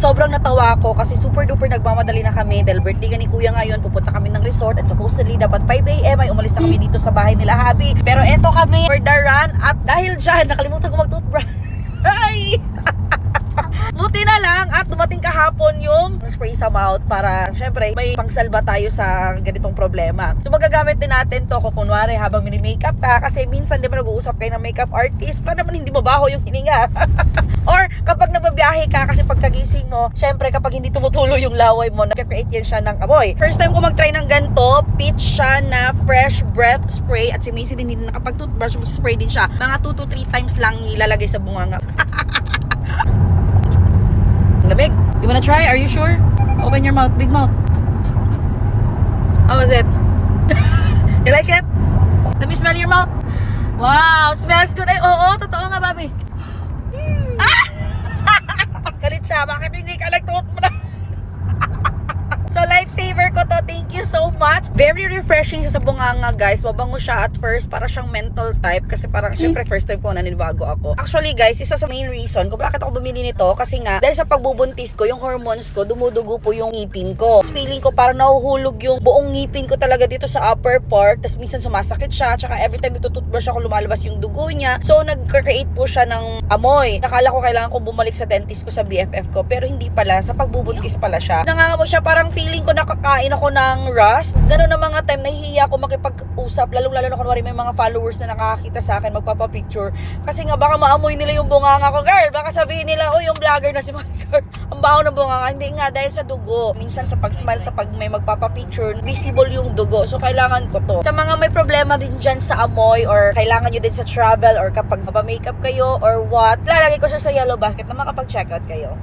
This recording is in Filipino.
sobrang natawa ako kasi super duper nagmamadali na kami dahil birthday ka ni Kuya ngayon. Pupunta kami ng resort at supposedly dapat 5 AM ay umalis na kami dito sa bahay nila Habi. Pero eto kami for the run at dahil dyan nakalimutan ko mag-toothbrush. Ay! Buti na lang at dumating kahapon yung spray sa mouth para syempre may pangsalba tayo sa ganitong problema. So magagamit din natin to kung kunwari habang mini-makeup ka kasi minsan di ba nag-uusap kayo ng makeup artist para naman hindi mabaho yung hininga. Or kapag nababiyahe ka kasi pagkagising mo, syempre kapag hindi tumutulo yung laway mo, nag-create yan siya ng amoy. First time ko mag-try ng ganito, peach siya na fresh breath spray at si Macy din hindi nakapag-toothbrush, spray din siya. Mga 2 to 3 times lang ilalagay sa bunganga. Lamig. You wanna try? Are you sure? Open your mouth, big mouth. How was it? You like it? Let me smell your mouth. Wow, smells good. Ay, oo, totoo nga, Bobby. Ah! Galit siya. Bakit hindi ka nag-toothbrush? So, lifesaver ko to. Thank you so much. Very refreshing sa bunganga, guys. Mabango siya at first. Para siyang menthol type. Kasi parang, syempre, first time ko naninibago ako. Actually, guys, isa sa main reason kung bakit ako bumili nito. Kasi nga, dahil sa pagbubuntis ko, yung hormones ko, dumudugo po yung ngipin ko. Feeling ko parang nahuhulog yung buong ngipin ko talaga dito sa upper part. Tapos minsan sumasakit siya. Tsaka every time nagtututbrush ako, lumalabas yung dugo niya. So, nag-create po siya ng amoy. Nakala ko kailangan kong bumalik sa dentist ko sa BFF ko. Pero hindi pala. Sa pagbubuntis pala siya. Nangangamoy siya. Parang feeling ko nakakain ako ng rust. Ganun na mga time, nahihiya ako makipag-usap. Lalong-lalo na kunwari may mga followers na nakakakita sa akin, magpapapicture. Kasi nga baka maamoy nila yung bunganga ko. Girl, baka sabihin nila, oh yung vlogger na si Marker. Ang baho ng bunganga. Hindi nga, dahil sa dugo. Minsan sa pag-smile, sa pag may magpapapicture, visible yung dugo. So, kailangan ko to. Sa mga may problema din dyan sa amoy or kailangan nyo din sa travel or kapag makeup kayo or what, lalagay ko siya sa yellow basket na makapag-checkout kayo.